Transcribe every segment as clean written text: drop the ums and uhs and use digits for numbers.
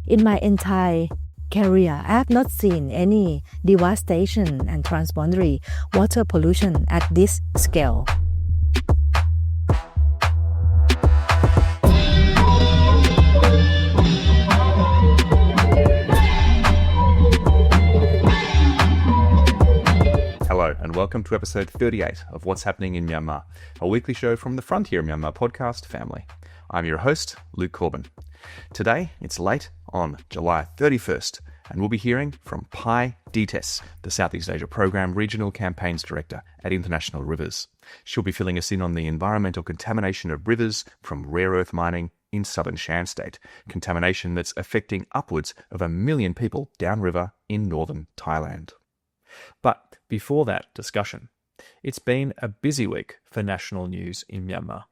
In my entire career, I have not seen any devastation and transboundary water pollution at this scale. Hello and welcome to episode 38 of What's Happening in Myanmar, a weekly show from the Frontier Myanmar podcast family. I'm your host, Luke Corbin. Today, it's late on July 31st, and we'll be hearing from Pai Deetes, the Southeast Asia Program Regional Campaigns Director at International Rivers. She'll be filling us in on the environmental contamination of rivers from rare earth mining in southern Shan State, contamination that's affecting upwards of 1 million people downriver in northern Thailand. But before that discussion, it's been a busy week for national news in Myanmar.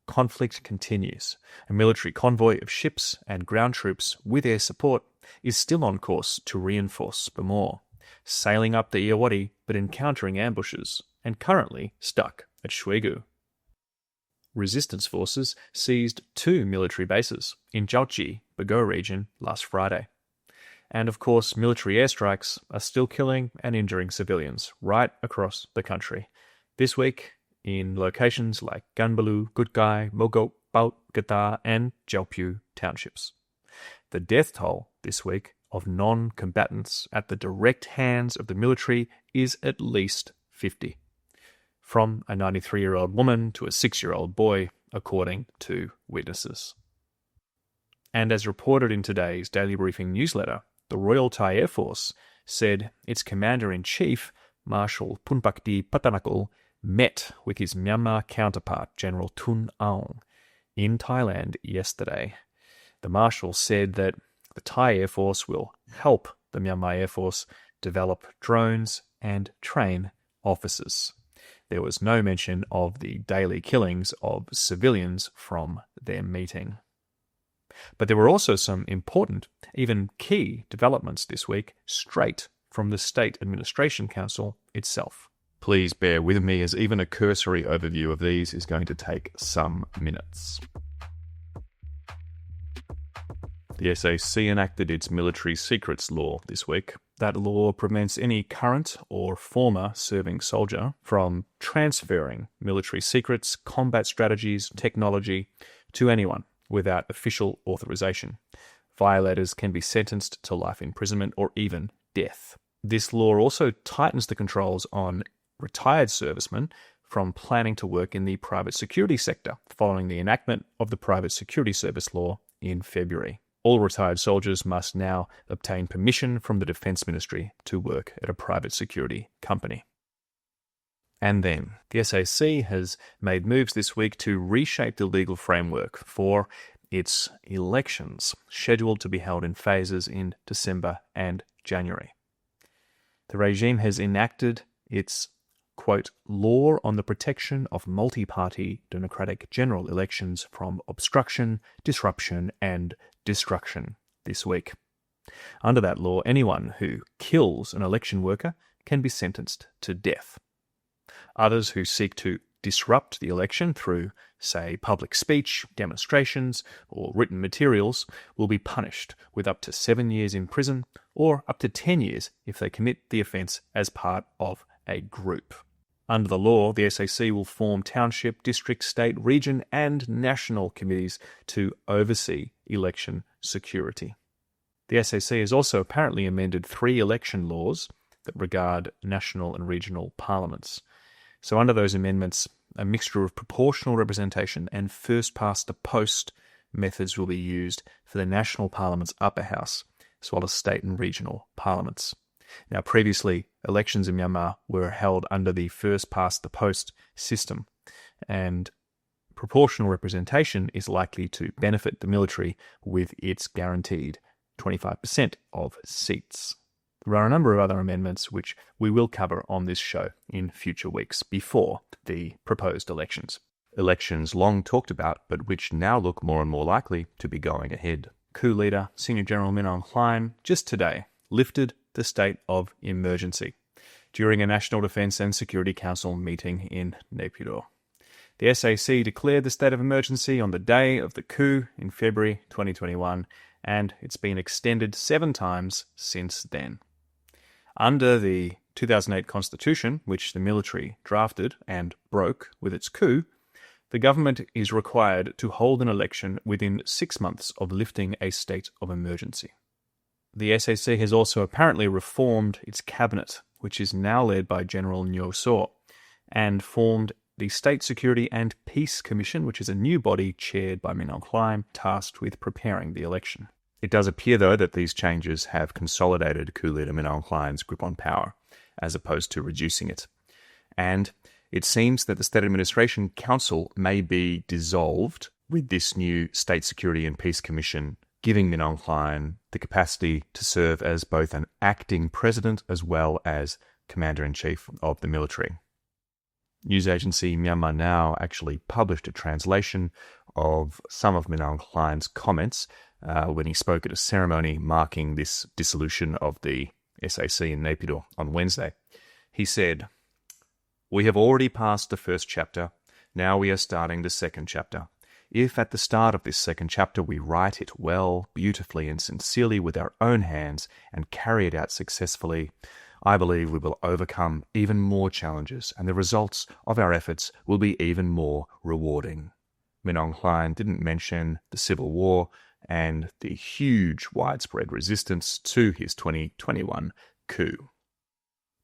Conflict continues. A military convoy of ships and ground troops with air support is still on course to reinforce Bamor, sailing up the Irrawaddy but encountering ambushes and currently stuck at Shwegu. Resistance forces seized 2 military bases in Jauchi, Bago region last Friday. And of course, military airstrikes are still killing and injuring civilians right across the country. This week, in locations like Ganbalu, Gutkai, Mogok, Baut, Gata, and Jalpu townships. The death toll this week of non-combatants at the direct hands of the military is at least 50. From a 93-year-old woman to a 6-year-old boy, according to witnesses. And as reported in today's Daily Briefing newsletter, the Royal Thai Air Force said its Commander-in-Chief, Marshal Punpakdi Pattanakul, met with his Myanmar counterpart, General Tun Aung, in Thailand yesterday. The Marshal said that the Thai Air Force will help the Myanmar Air Force develop drones and train officers. There was no mention of the daily killings of civilians from their meeting. But there were also some important, even key developments this week, straight from the State Administration Council itself. Please bear with me as even a cursory overview of these is going to take some minutes. The SAC enacted its military secrets law this week. That law prevents any current or former serving soldier from transferring military secrets, combat strategies, technology to anyone without official authorization. Violators can be sentenced to life imprisonment or even death. This law also tightens the controls on retired servicemen from planning to work in the private security sector following the enactment of the Private Security Service Law in February. All retired soldiers must now obtain permission from the Defence Ministry to work at a private security company. And then, the SAC has made moves this week to reshape the legal framework for its elections, scheduled to be held in phases in December and January. The regime has enacted its, quote, law on the protection of multi-party democratic general elections from obstruction, disruption, and destruction this week. Under that law, anyone who kills an election worker can be sentenced to death. Others who seek to disrupt the election through, say, public speech, demonstrations, or written materials will be punished with up to 7 years in prison or up to 10 years if they commit the offence as part of a group. Under the law, the SAC will form township, district, state, region, and national committees to oversee election security. The SAC has also apparently amended 3 election laws that regard national and regional parliaments. So under those amendments, a mixture of proportional representation and first-past-the-post methods will be used for the national parliament's upper house, as well as state and regional parliaments. Now, previously, elections in Myanmar were held under the first-past-the-post system, and proportional representation is likely to benefit the military with its guaranteed 25% of seats. There are a number of other amendments which we will cover on this show in future weeks before the proposed elections. Elections long talked about, but which now look more and more likely to be going ahead. Coup leader Senior General Min Aung Hlaing just today lifted the state of emergency during a National Defence and Security Council meeting in Naypyidaw. The SAC declared the state of emergency on the day of the coup in February 2021, and it's been extended 7 times since then. Under the 2008 constitution, which the military drafted and broke with its coup, the government is required to hold an election within 6 months of lifting a state of emergency. The SAC has also apparently reformed its cabinet, which is now led by General Nyo So, and formed the State Security and Peace Commission, which is a new body chaired by Min Aung Hlaing, tasked with preparing the election. It does appear, though, that these changes have consolidated coup leader Min Aung Hlaing's grip on power, as opposed to reducing it. And it seems that the State Administration Council may be dissolved with this new State Security and Peace Commission, giving Min Aung Hlaing the capacity to serve as both an acting president as well as commander-in-chief of the military. News agency Myanmar Now actually published a translation of some of Min Aung Hlaing's comments when he spoke at a ceremony marking this dissolution of the SAC in Naypyidaw on Wednesday. He said, "We have already passed the first chapter. Now we are starting the second chapter. If at the start of this second chapter we write it well, beautifully and sincerely with our own hands and carry it out successfully, I believe we will overcome even more challenges and the results of our efforts will be even more rewarding." Min Aung Hlaing didn't mention the civil war and the huge widespread resistance to his 2021 coup.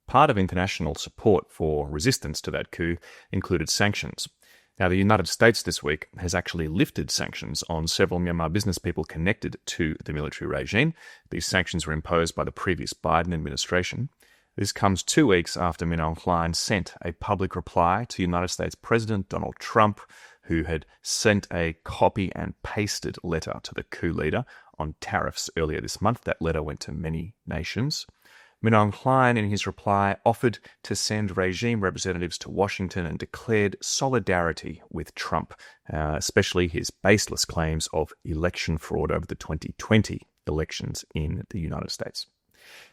Part of international support for resistance to that coup included sanctions. Now, the United States this week has actually lifted sanctions on several Myanmar business people connected to the military regime. These sanctions were imposed by the previous Biden administration. This comes 2 weeks after Min Aung Hlaing sent a public reply to United States President Donald Trump, who had sent a copy and pasted letter to the coup leader on tariffs earlier this month. That letter went to many nations. Min Aung Hlaing, in his reply, offered to send regime representatives to Washington and declared solidarity with Trump, especially his baseless claims of election fraud over the 2020 elections in the United States.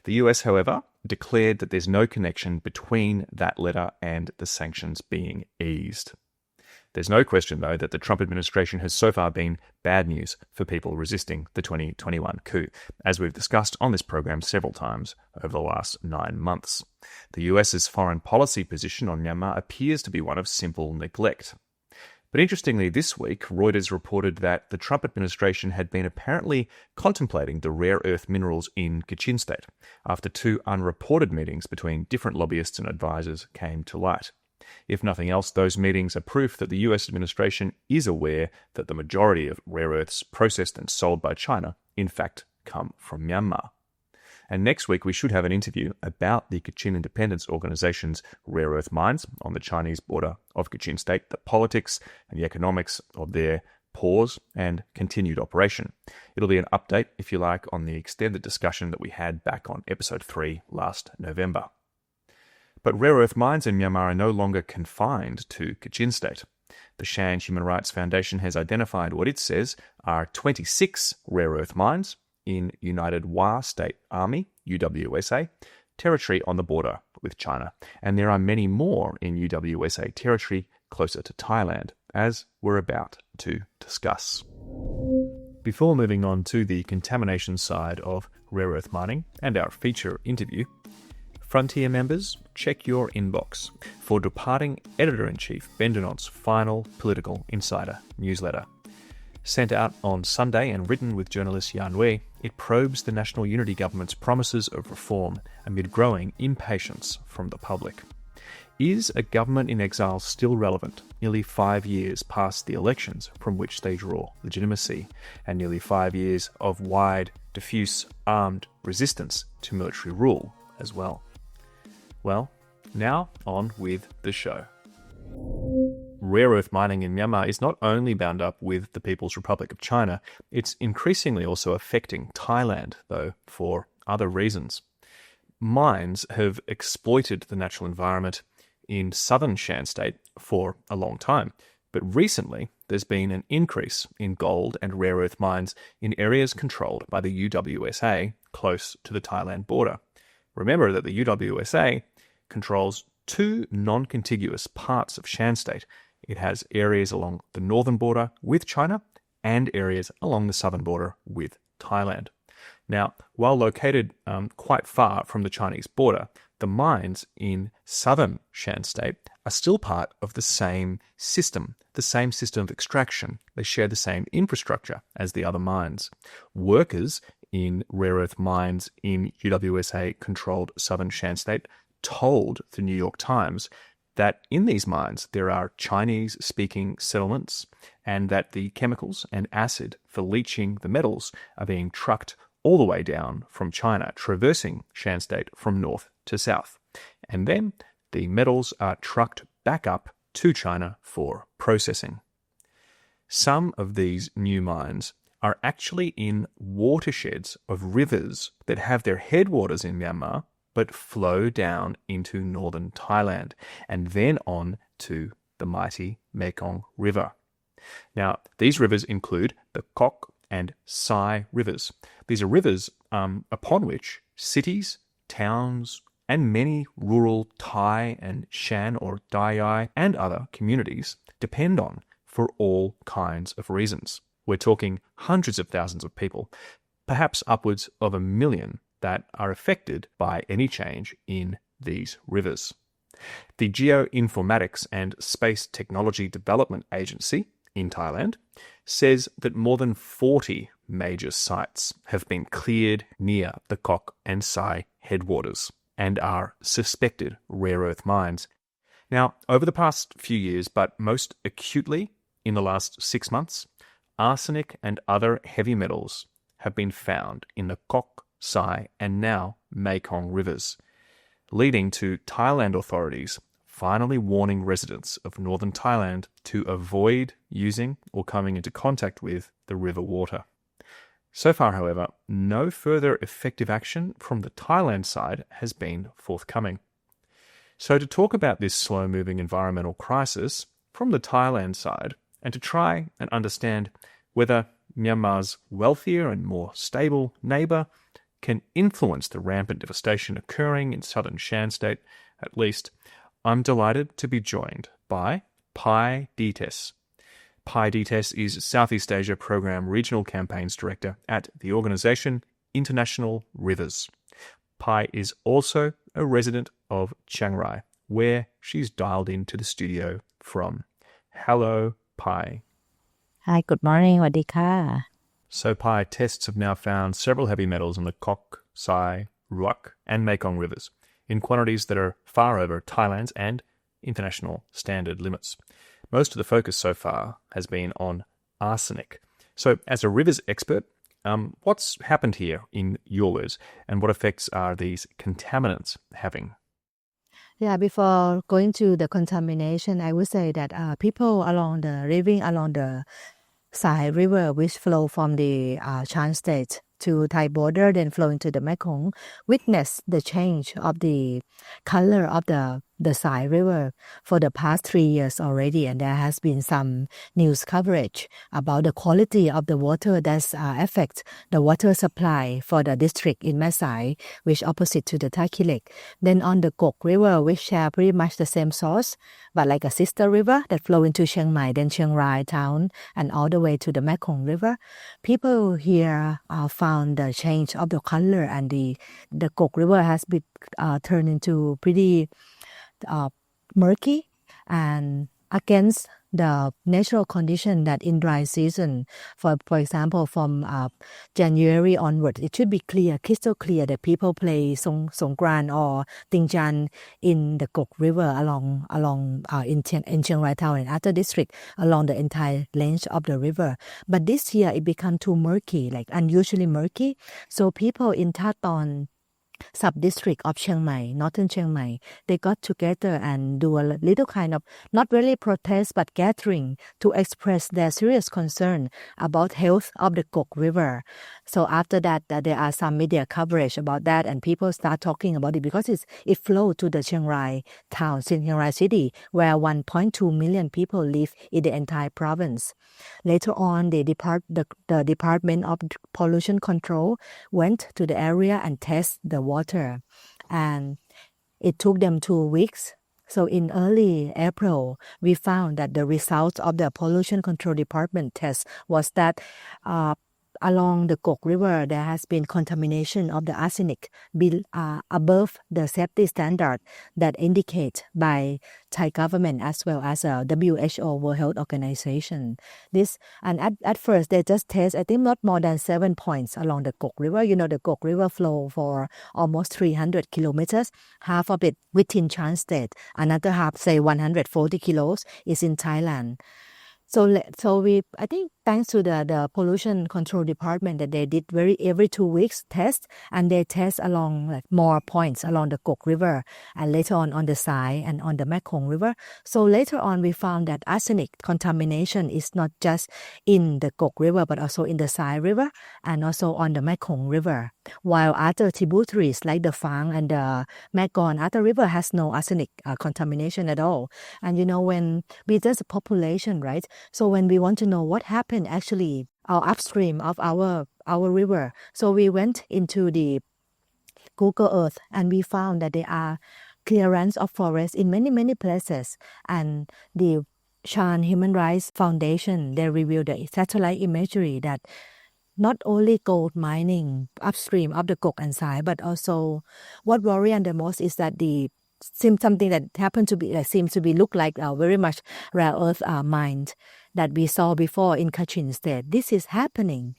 The US, however, declared that there's no connection between that letter and the sanctions being eased. There's no question, though, that the Trump administration has so far been bad news for people resisting the 2021 coup, as we've discussed on this program several times over the last 9 months. The US's foreign policy position on Myanmar appears to be one of simple neglect. But interestingly, this week, Reuters reported that the Trump administration had been apparently contemplating the rare earth minerals in Kachin State after 2 unreported meetings between different lobbyists and advisors came to light. If nothing else, those meetings are proof that the US administration is aware that the majority of rare earths processed and sold by China, in fact, come from Myanmar. And next week, we should have an interview about the Kachin Independence Organization's rare earth mines on the Chinese border of Kachin State, the politics and the economics of their pause and continued operation. It'll be an update, if you like, on the extended discussion that we had back on episode 3 last November. But rare earth mines in Myanmar are no longer confined to Kachin State. The Shan Human Rights Foundation has identified what it says are 26 rare earth mines in United Wa State Army, UWSA, territory on the border with China. And there are many more in UWSA territory closer to Thailand, as we're about to discuss. Before moving on to the contamination side of rare earth mining and our feature interview, Frontier members, check your inbox for departing Editor-in-Chief Ben Dunant's final Political Insider newsletter. Sent out on Sunday and written with journalist Yan Wei, it probes the National Unity Government's promises of reform amid growing impatience from the public. Is a government in exile still relevant, nearly 5 years past the elections from which they draw legitimacy, and nearly 5 years of wide, diffuse, armed resistance to military rule as well? Well, now on with the show. Rare earth mining in Myanmar is not only bound up with the People's Republic of China, it's increasingly also affecting Thailand, though, for other reasons. Mines have exploited the natural environment in southern Shan State for a long time, but recently there's been an increase in gold and rare earth mines in areas controlled by the UWSA close to the Thailand border. Remember that the UWSA controls 2 non-contiguous parts of Shan State. It has areas along the northern border with China and areas along the southern border with Thailand. Now, while located quite far from the Chinese border, the mines in southern Shan State are still part of the same system of extraction. They share the same infrastructure as the other mines. Workers in rare earth mines in UWSA-controlled southern Shan State told the New York Times that in these mines there are Chinese-speaking settlements and that the chemicals and acid for leaching the metals are being trucked all the way down from China, traversing Shan State from north to south. And then the metals are trucked back up to China for processing. Some of these new mines are actually in watersheds of rivers that have their headwaters in Myanmar but flow down into northern Thailand and then on to the mighty Mekong River. Now, these rivers include the Kok and Sai rivers. These are rivers upon which cities, towns, and many rural Thai and Shan or Dai and other communities depend on for all kinds of reasons. We're talking hundreds of thousands of people, perhaps upwards of 1 million, that are affected by any change in these rivers. The Geoinformatics and Space Technology Development Agency in Thailand says that more than 40 major sites have been cleared near the Kok and Sai headwaters and are suspected rare earth mines. Now, over the past few years, but most acutely in the last 6 months, arsenic and other heavy metals have been found in the Kok, Sai, and now Mekong rivers, leading to Thailand authorities finally warning residents of northern Thailand to avoid using or coming into contact with the river water. So far, however, no further effective action from the Thailand side has been forthcoming. So to talk about this slow-moving environmental crisis from the Thailand side, and to try and understand whether Myanmar's wealthier and more stable neighbour can influence the rampant devastation occurring in southern Shan State, at least, I'm delighted to be joined by Pai Deetes. Pai Deetes is Southeast Asia Program Regional Campaigns Director at the organisation International Rivers. Pai is also a resident of Chiang Rai, where she's dialed into the studio from. Hello, Pai. Hi, good morning. สวัสดีค่ะ So, Pai, tests have now found several heavy metals in the Kok, Sai, Ruak, and Mekong rivers in quantities that are far over Thailand's and international standard limits. Most of the focus so far has been on arsenic. So, as a rivers expert, what's happened here in your words, and what effects are these contaminants having? Yeah, before going to the contamination, I would say that people living along the Sai River, which flow from the Shan State to Thai border, then flow into the Mekong, witness the change of the color of the Sai River for the past 3 years already, and there has been some news coverage about the quality of the water that affects the water supply for the district in Masai, which opposite to the Thai Lake. Then on the Kok River, which share pretty much the same source, but like a sister river that flow into Chiang Mai, then Chiang Rai town, and all the way to the Mekong River. People here found the change of the color, and the Kok River has been turned into pretty murky and against the natural condition that in dry season, for example, from January onward, it should be clear, crystal clear that people play Songkran or Tingjan in the Kok River along in Chiang Rai town and other district along the entire length of the river. But this year it become too murky, like unusually murky. So people in Taton sub-district of Chiang Mai, northern Chiang Mai, they got together and do a little kind of, not really protest, but gathering to express their serious concern about health of the Kok River. So after that, there are some media coverage about that, and people start talking about it because it flowed to the Chiang Rai town, Chiang Rai city, where 1.2 million people live in the entire province. Later on, the Department of Pollution Control went to the area and tested the water, and it took them 2 weeks. So in early April, we found that the results of the Pollution Control Department test was that along the Kok River, there has been contamination of the arsenic above the safety standard that indicate by Thai government as well as WHO, World Health Organization. At first, they just test, I think, not more than 7 points along the Kok River. You know, the Kok River flow for almost 300 kilometers, half of it within Chan State, another half, say 140 kilos, is in Thailand. So I think thanks to the pollution control department that they did every 2 weeks test, and they test along like more points along the Kok River and later on the Sai and on the Mekong River. So later on we found that arsenic contamination is not just in the Kok River but also in the Sai River and also on the Mekong River. While other tributaries like the Phang and the Mekong, other river has no arsenic contamination at all. And you know, when we test the population, right? So when we want to know what happened actually upstream of our river, so we went into the Google Earth and we found that there are clearance of forests in many places. And the Chan Human Rights Foundation, they revealed the satellite imagery that not only gold mining upstream of the Kok and Sai, but also what worries the most is that something that happened to be seems to be look like very much rare earth mined that we saw before in Kachin State. This is happening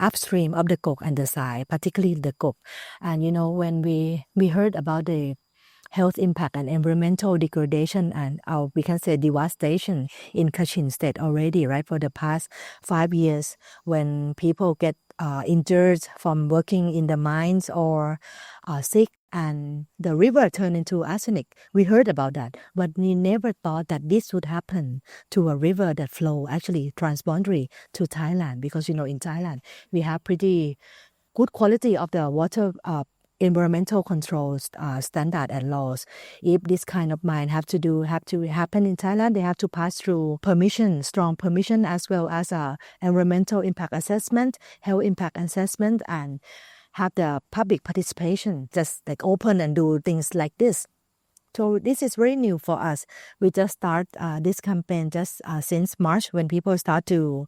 upstream of the Kok and the Sai, particularly the Kok. And you know, when we heard about the health impact and environmental degradation and we can say devastation in Kachin State already, right? For the past 5 years, when people get injured from working in the mines or sick and the river turned into arsenic. We heard about that, but we never thought that this would happen to a river that flow actually transboundary to Thailand, because you know, in Thailand we have pretty good quality of the water environmental controls standard and laws. If this kind of mine have to happen in Thailand, they have to pass through strong permission, as well as environmental impact assessment, health impact assessment, and have the public participation, just like open and do things like this. So this is very new for us. We just start this campaign just since March, when people start to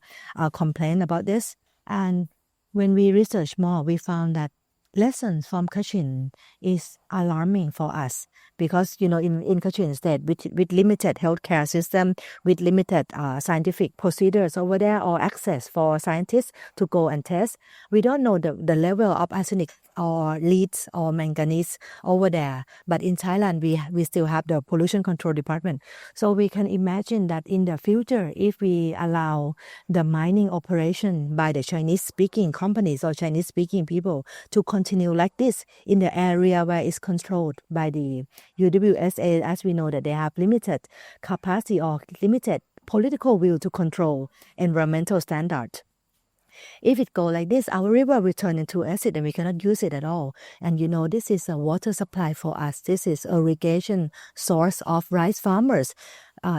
complain about this. And when we research more, we found that lessons from Kachin is alarming for us, because you know, in Kachin State, with limited healthcare system, with limited scientific procedures over there or access for scientists to go and test, we don't know the level of arsenic or leads or manganese over there. But in Thailand, we still have the pollution control department. So we can imagine that in the future, if we allow the mining operation by the Chinese-speaking companies or Chinese-speaking people to continue like this in the area where it's controlled by the UWSA, as we know that they have limited capacity or limited political will to control environmental standards. If it go like this, our river will turn into acid and we cannot use it at all. And you know, this is a water supply for us. This is irrigation source of rice farmers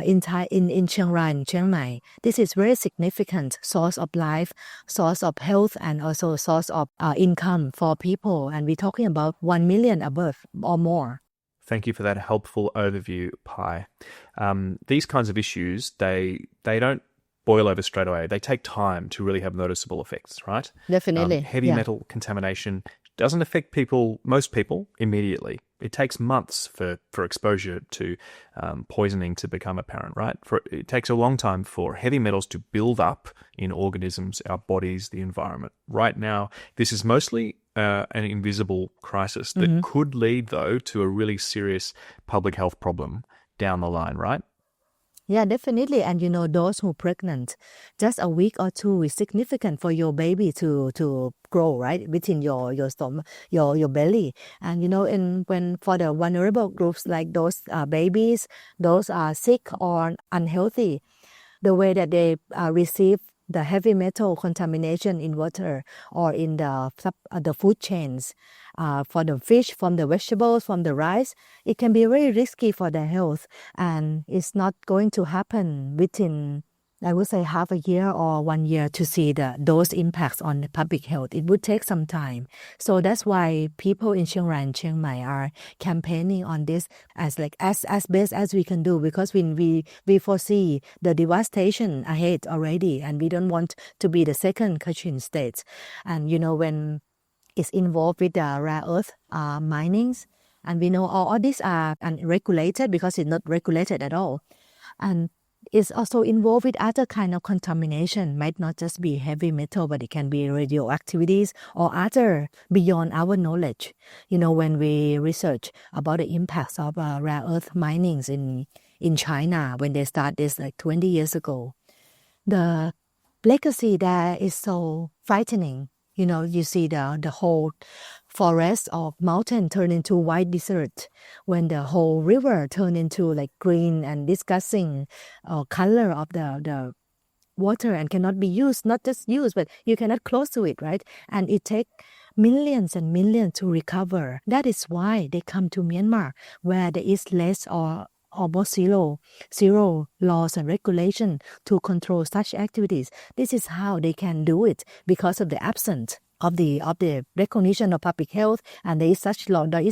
in Chiang Rai and Chiang Mai. This is very significant source of life, source of health, and also source of income for people. And we're talking about 1 million above or more. Thank you for that helpful overview, Pai. These kinds of issues, they don't boil over straight away. They take time to really have noticeable effects, right? Definitely. Heavy metal contamination doesn't affect most people immediately. It takes months for exposure to poisoning to become apparent, right? It takes a long time for heavy metals to build up in organisms, our bodies, the environment. Right now, this is mostly an invisible crisis that could lead, though, to a really serious public health problem down the line, right? Yeah, definitely. And you know, those who are pregnant, just a week or two is significant for your baby to grow, right, within your stomach, your belly. And you know, when for the vulnerable groups like those babies, those are sick or unhealthy, the way that they receive the heavy metal contamination in water or in the food chains, for the fish, from the vegetables, from the rice, it can be very risky for their health, and it's not going to happen within I would say half a year or 1 year to see those impacts on the public health. It would take some time. So that's why people in Chiang Rai and Chiang Mai are campaigning on this as best as we can do, because we foresee the devastation ahead already, and we don't want to be the second Kachin state. And when it's involved with the rare earth minings, and we know all these are unregulated because it's not regulated at all. And it's also involved with other kind of contamination. Might not just be heavy metal, but it can be radioactivities or other beyond our knowledge. When we research about the impacts of rare earth minings in China, when they start this 20 years ago, the legacy there is so frightening. You see the whole forest of mountain turn into white desert, when the whole river turn into green and disgusting color of the water and cannot be used, not just used, but you cannot close to it, right? And it takes millions and millions to recover. That is why they come to Myanmar, where there is less or almost zero laws and regulation to control such activities. This is how they can do it, because of the absence of the recognition of public health, and there is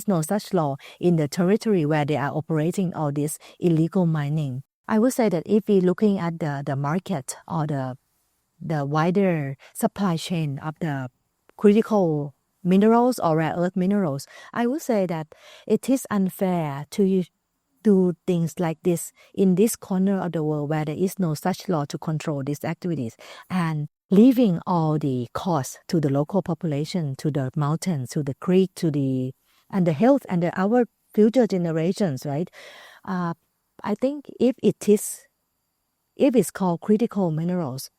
no such law in the territory where they are operating all this illegal mining. I would say that if we're looking at the market or the wider supply chain of the critical minerals or rare earth minerals, I would say that it is unfair to do things like this in this corner of the world where there is no such law to control these activities, and leaving all the costs to the local population, to the mountains, to the creek, and the health and our future generations, right? I think if it's called critical minerals,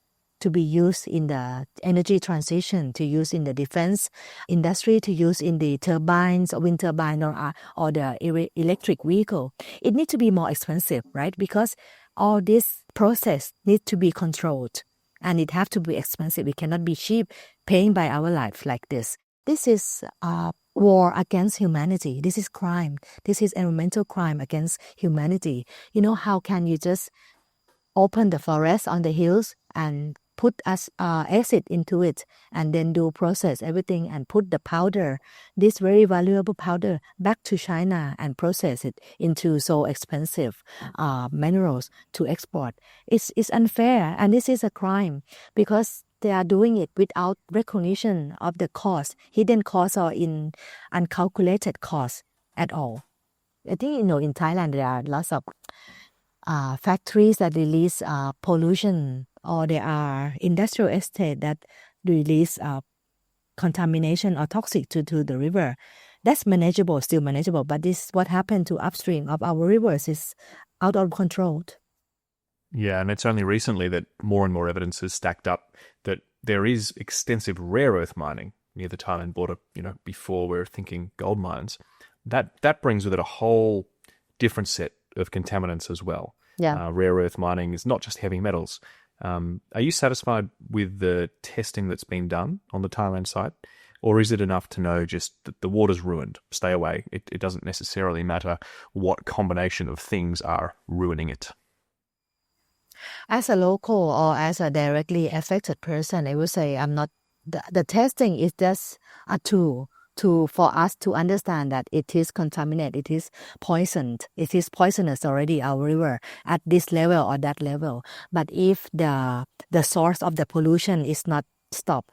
to be used in the energy transition, to use in the defense industry, to use in the turbines, or wind turbine, or the electric vehicle, it needs to be more expensive, right? Because all this process needs to be controlled, and it have to be expensive. It cannot be cheap, paying by our life like this. This is war against humanity. This is crime. This is environmental crime against humanity. How can you just open the forest on the hills and put acid into it, and then process everything and put the powder, this very valuable powder, back to China and process it into so expensive minerals to export? It's unfair, and this is a crime, because they are doing it without recognition of the cost, hidden costs, or in uncalculated costs at all. I think in Thailand there are lots of factories that release pollution, or there are industrial estates that release contamination or toxic to the river. That's manageable, still manageable, but this what happened to upstream of our rivers is out of control. Yeah, and it's only recently that more and more evidence has stacked up that there is extensive rare earth mining near the Thailand border. Before we were thinking gold mines. That brings with it a whole different set of contaminants as well. Yeah. Rare earth mining is not just heavy metals. Are you satisfied with the testing that's been done on the Thailand site? Or is it enough to know just that the water's ruined, stay away? It doesn't necessarily matter what combination of things are ruining it. As a local or as a directly affected person, I would say I'm not. The testing is just a tool for us to understand that it is contaminated, it is poisoned, it is poisonous already, our river, at this level or that level. But if the source of the pollution is not stopped,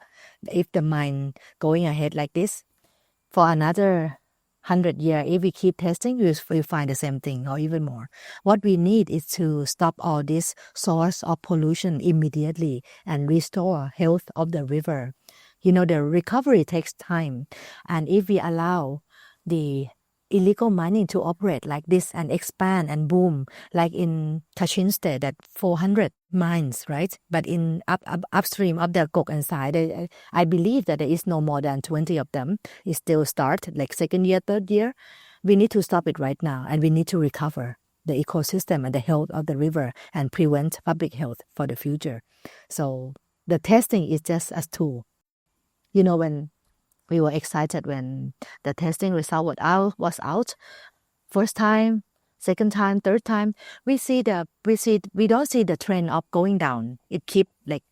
if the mine going ahead like this, for another 100 years, if we keep testing, we'll find the same thing or even more. What we need is to stop all this source of pollution immediately and restore health of the river. The recovery takes time. And if we allow the illegal mining to operate like this and expand and boom, like in Kachin state, that 400 mines, right? But in upstream of the Kok and Sai, I believe that there is no more than 20 of them. It still start like second year, third year. We need to stop it right now, and we need to recover the ecosystem and the health of the river and prevent public health for the future. So the testing is just a tool. When we were excited when the testing result was out. First time second time, third time, we don't see the trend of going down. It keep like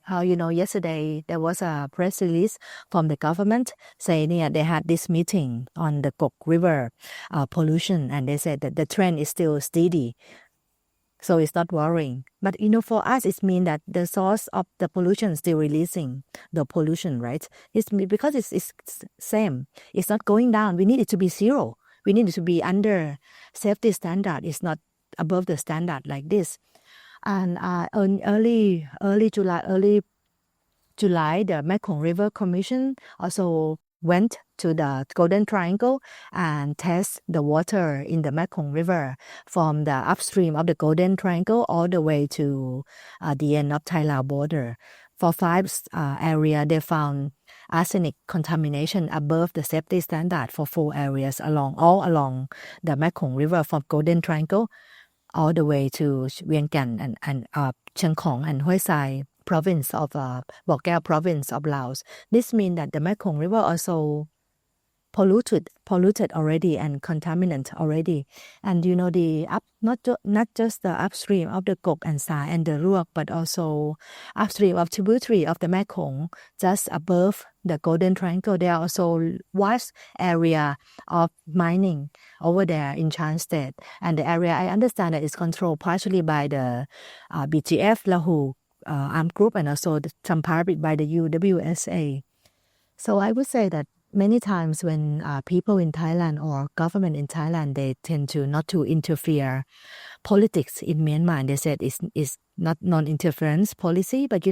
how yesterday there was a press release from the government saying they had this meeting on the Kok River pollution, and they said that the trend is still steady. So it's not worrying. But for us, it means that the source of the pollution is still releasing the pollution, right? It's because it's same. It's not going down. We need it to be zero. We need it to be under safety standard. It's not above the standard like this. And in early July, the Mekong River Commission also went to the Golden Triangle and test the water in the Mekong River from the upstream of the Golden Triangle all the way to the end of Thailand border. For 5 areas, they found arsenic contamination above the safety standard for 4 areas all along the Mekong River from Golden Triangle all the way to Vientiane and Chiang Khong and Hue Sai province of Bok Kaeo province of Laos. This means that the Mekong River also polluted already and contaminant already. And not just the upstream of the Kok and Sa and the Ruok, but also upstream of tributary of the Mekong, just above the Golden Triangle. There are also vast area of mining over there in Chan State. And the area, I understand that is controlled partially by the BGF Lahu armed group and also some part by the UWSA. So I would say that many times when people in Thailand or government in Thailand, they tend to not to interfere politics in Myanmar. And they said it's not non-interference policy, but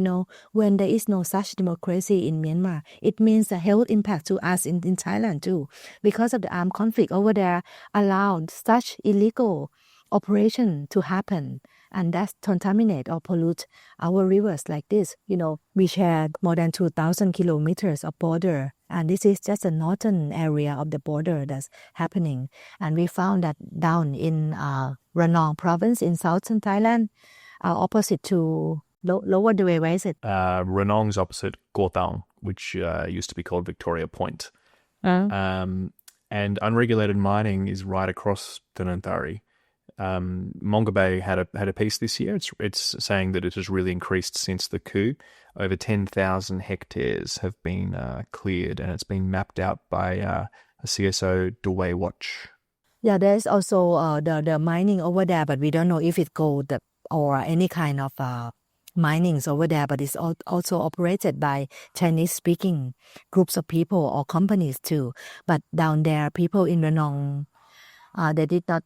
when there is no such democracy in Myanmar, it means the health impact to us in Thailand too. Because of the armed conflict over there, allowed such illegal operation to happen. And that contaminate or pollute our rivers like this. We share more than 2,000 kilometers of border. And this is just a northern area of the border that's happening. And we found that down in Ranong province in southern Thailand, opposite to lower the way, where is it? Ranong's opposite Koh Tao, which used to be called Victoria Point. And unregulated mining is right across Tanantari. Monga Bay had a piece this year. It's saying that it has really increased since the coup. Over 10,000 hectares have been cleared, and it's been mapped out by a CSO Dewey Watch. Yeah, there's also the mining over there, but we don't know if it's gold or any kind of minings over there. But it's also operated by Chinese-speaking groups of people or companies too. But down there, people in Ranong, they did not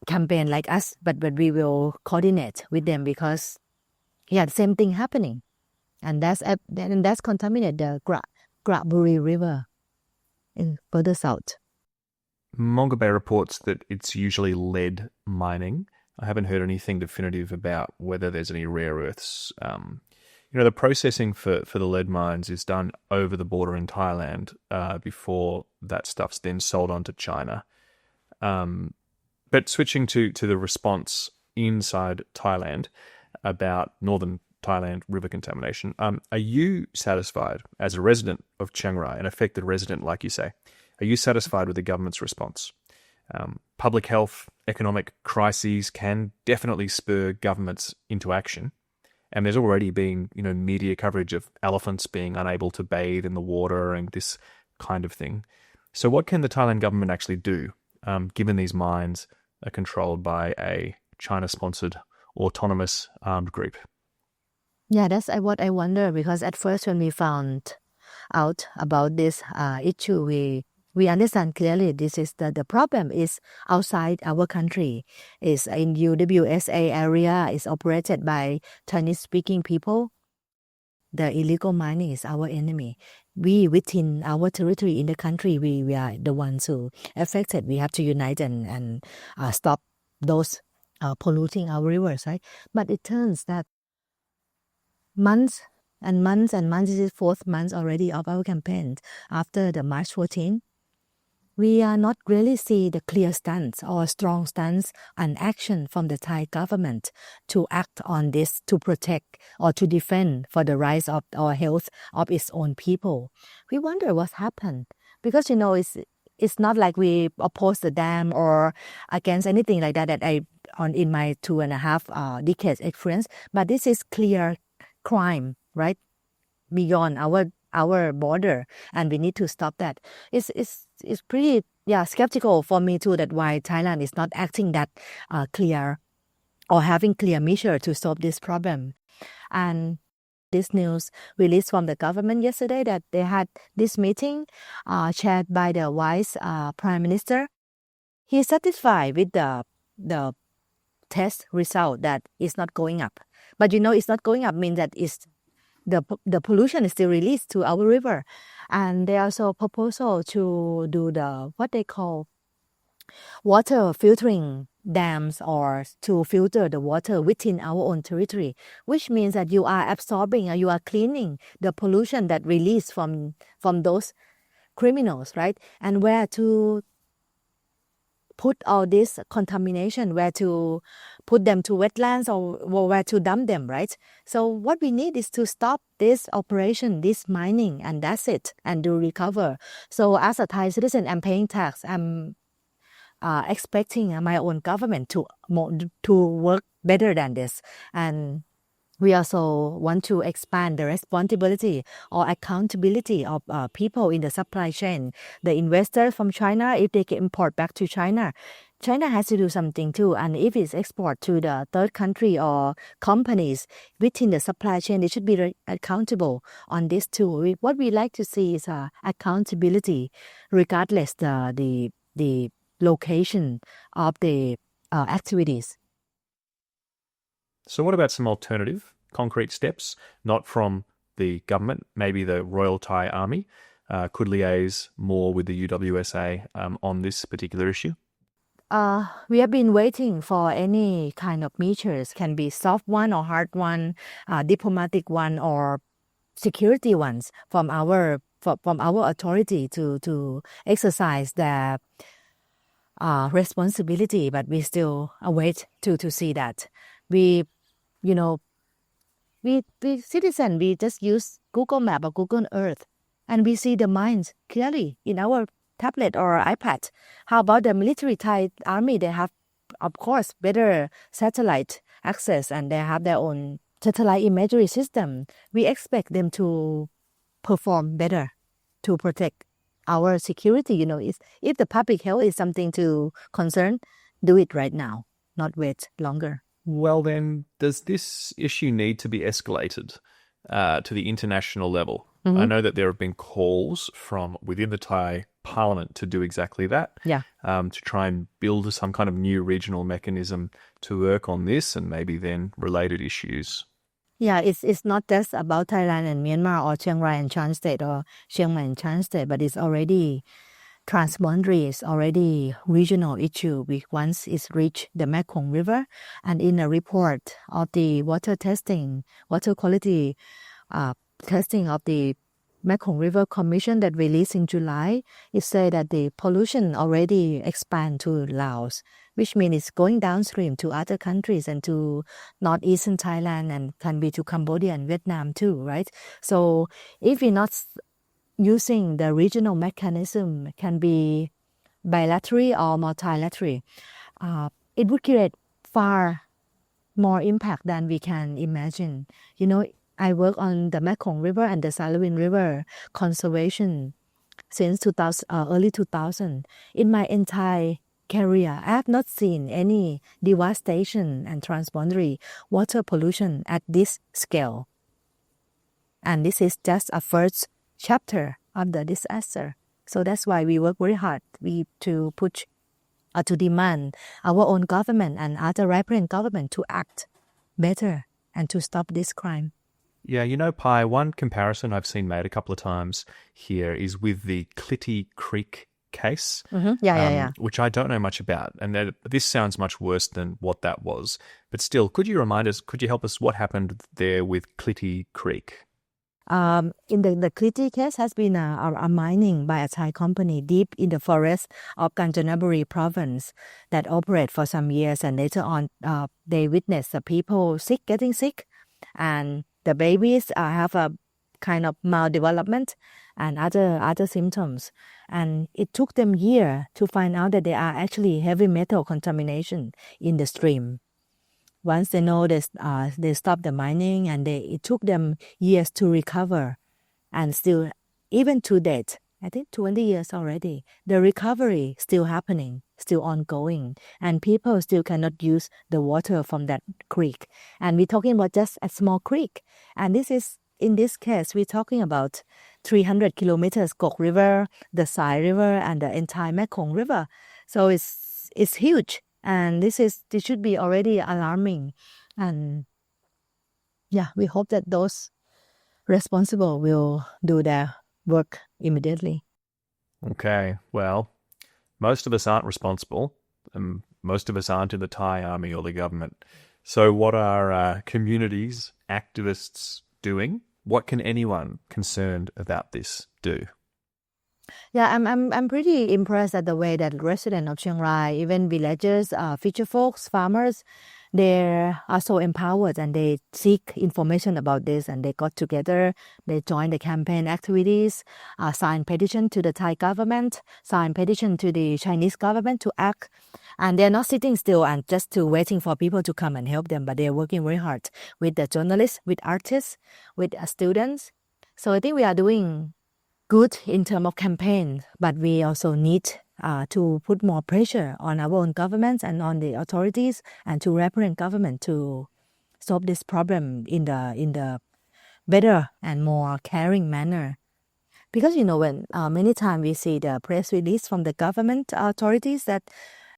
campaign like us, but we will coordinate with them because the same thing happening, and that's contaminated the Graburi River in further south. Monga Bay reports that it's usually lead mining. I haven't heard anything definitive about whether there's any rare earths. The processing for the lead mines is done over the border in Thailand before that stuff's then sold on to China. But switching to the response inside Thailand about northern Thailand river contamination, are you satisfied as a resident of Chiang Rai, an affected resident like you say, are you satisfied with the government's response? Public health, economic crises can definitely spur governments into action. And there's already been, media coverage of elephants being unable to bathe in the water and this kind of thing. So what can the Thailand government actually do, given these mines are controlled by a China-sponsored autonomous armed group? Yeah, that's what I wonder, because at first when we found out about this issue, we understand clearly this is the problem is outside our country, is in UWSA area, is operated by Chinese-speaking people. The illegal mining is our enemy. We, within our territory in the country, we are the ones who affected. We have to unite and stop those polluting our rivers, right? But it turns that months and months and months, this is 4th month already of our campaign after the March 14. We are not really see the clear stance or strong stance and action from the Thai government to act on this, to protect or to defend for the rights of our health of its own people. We wonder what happened because it's it's not like we oppose the dam or against anything like that in my 2.5 decades experience. But this is clear crime, right? Beyond our border, and we need to stop that. It's pretty skeptical for me too that why Thailand is not acting that clear or having clear measure to solve this problem. And this news released from the government yesterday that they had this meeting chaired by the Vice Prime Minister. He is satisfied with the test result that it's not going up. But it's not going up means that the pollution is still released to our river. And there also proposal to do what they call water filtering dams, or to filter the water within our own territory, which means that you are absorbing or you are cleaning the pollution that released from those criminals, right? And where to put all this contamination, where to put them to wetlands or where to dump them, right? So what we need is to stop this operation, this mining, and that's it, and to recover. So as a Thai citizen, I'm paying tax. I'm expecting my own government to work better than this. And we also want to expand the responsibility or accountability of people in the supply chain. The investors from China, if they can import back to China, China has to do something too. And if it's export to the third country or companies within the supply chain, they should be accountable on this too. What we like to see is accountability, regardless the location of the activities. So what about some alternative concrete steps, not from the government, maybe the Royal Thai Army could liaise more with the UWSA on this particular issue? We have been waiting for any kind of measures, can be soft one or hard one, diplomatic one or security ones from our authority to exercise their responsibility, but we still await to see that. We citizen, we just use Google Map or Google Earth, and we see the mines clearly in our tablet or iPad. How about the military Thai army? They have, of course, better satellite access, and they have their own satellite imagery system. We expect them to perform better to protect our security. If the public health is something to concern, do it right now, not wait longer. Well, then, does this issue need to be escalated to the international level? Mm-hmm. I know that there have been calls from within the Thai Parliament to do exactly that, to try and build some kind of new regional mechanism to work on this and maybe then related issues. Yeah, it's not just about Thailand and Myanmar or Chiang Rai and Chan State or Chiang Mai and Chan State, but it's already transboundary, is already regional issue. Once it's reached the Mekong River, and in a report of the water quality testing of the Mekong River Commission that released in July, it said that the pollution already expand to Laos, which means it's going downstream to other countries and to northeastern Thailand, and can be to Cambodia and Vietnam too, right? So if we're not using the regional mechanism, can be bilateral or multilateral, it would create far more impact than we can imagine. I work on the Mekong River and the Salween River conservation since early 2000. In my entire career, I have not seen any devastation and transboundary water pollution at this scale. And this is just a first chapter of the disaster. So that's why we work very hard to push to demand our own government and other representative government to act better and to stop this crime. Yeah, Pai, one comparison I've seen made a couple of times here is with the Clitty Creek case, which I don't know much about. And this sounds much worse than what that was. But still, could you help us what happened there with Clitty Creek? In the Clitty case has been a mining by a Thai company deep in the forest of Kanchanaburi province that operate for some years, and later on they witnessed the people getting sick, and the babies have a kind of maldevelopment and other symptoms. And it took them years to find out that there are actually heavy metal contamination in the stream. Once they know this, they stopped the mining, and it took them years to recover. And still, even to date, I think 20 years already, the recovery still happening, still ongoing, and people still cannot use the water from that creek. And we're talking about just a small creek. And in this case, we're talking about 300 kilometers Kok River, the Sai River, and the entire Mekong River. So it's huge. And this should be already alarming. And yeah, we hope that those responsible will do their work immediately. Okay, well, most of us aren't responsible, and most of us aren't in the Thai army or the government. So what are communities, activists doing? What can anyone concerned about this do? Yeah, I'm pretty impressed at the way that residents of Chiang Rai, even villagers, fisher folks, farmers, they are so empowered, and they seek information about this, and they got together, they joined the campaign activities, signed petition to the Thai government, signed petition to the Chinese government to act, and they're not sitting still and just waiting for people to come and help them, but they're working very hard with the journalists, with artists, with students. So I think we are doing good in terms of campaign, but we also need to put more pressure on our own governments and on the authorities, and to represent government to solve this problem in the better and more caring manner. Because when many times we see the press release from the government authorities that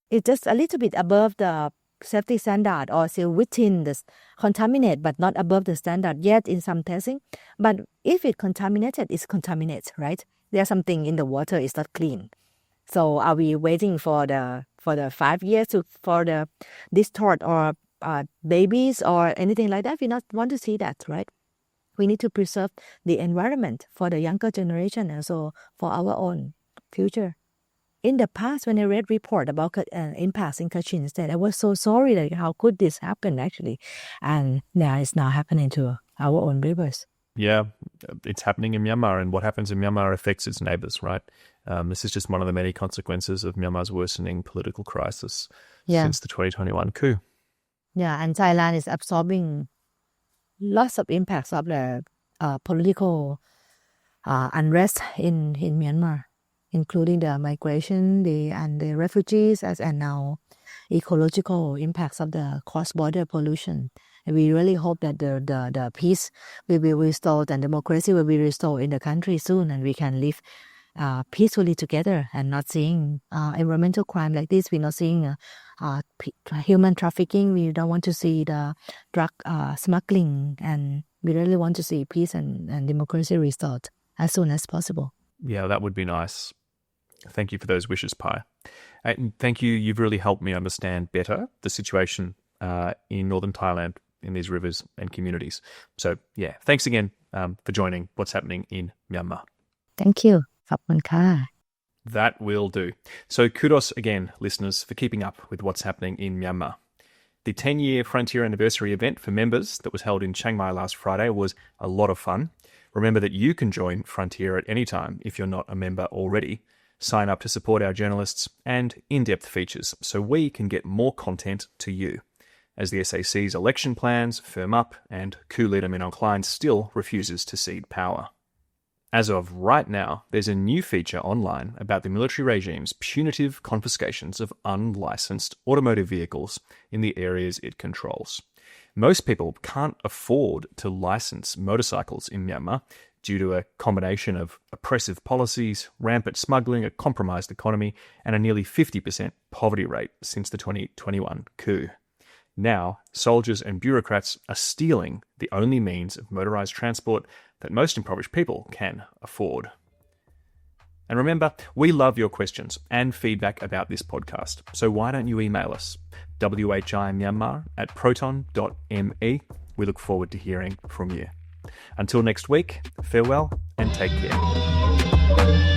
it's just a little bit above the safety standard, or still within the contaminate but not above the standard yet in some testing. But if it contaminated, it's contaminated, right? There's something in the water is not clean. So are we waiting for the 5 years for the distort or babies or anything like that? We not want to see that, right? We need to preserve the environment for the younger generation and so for our own future. In the past, when I read report about impacts in Kachin State, I was so sorry that how could this happen actually, and now it's now happening to our own rivers. Yeah, it's happening in Myanmar, and what happens in Myanmar affects its neighbours, right? This is just one of the many consequences of Myanmar's worsening political crisis since the 2021 coup. Yeah, and Thailand is absorbing lots of impacts of the political unrest in Myanmar, including the migration, the refugees, and now ecological impacts of the cross-border pollution. And we really hope that the peace will be restored and democracy will be restored in the country soon, and we can live peacefully together and not seeing environmental crime like this. We're not seeing human trafficking. We don't want to see the drug smuggling, and we really want to see peace and democracy restored as soon as possible. Yeah, that would be nice. Thank you for those wishes, Pai. And thank you. You've really helped me understand better the situation in northern Thailand in these rivers and communities. So, yeah, thanks again for joining What's Happening in Myanmar. Thank you. ขอบคุณค่ะ That will do. So kudos again, listeners, for keeping up with what's happening in Myanmar. The 10-year Frontier Anniversary event for members that was held in Chiang Mai last Friday was a lot of fun. Remember that you can join Frontier at any time if you're not a member already. Sign up to support our journalists and in-depth features so we can get more content to you. As the SAC's election plans firm up and coup leader Min Aung Hlaing still refuses to cede power. As of right now, there's a new feature online about the military regime's punitive confiscations of unlicensed automotive vehicles in the areas it controls. Most people can't afford to license motorcycles in Myanmar due to a combination of oppressive policies, rampant smuggling, a compromised economy, and a nearly 50% poverty rate since the 2021 coup. Now, soldiers and bureaucrats are stealing the only means of motorised transport that most impoverished people can afford. And remember, we love your questions and feedback about this podcast, so why don't you email us, whimyanmar@proton.me. We look forward to hearing from you. Until next week, farewell and take care.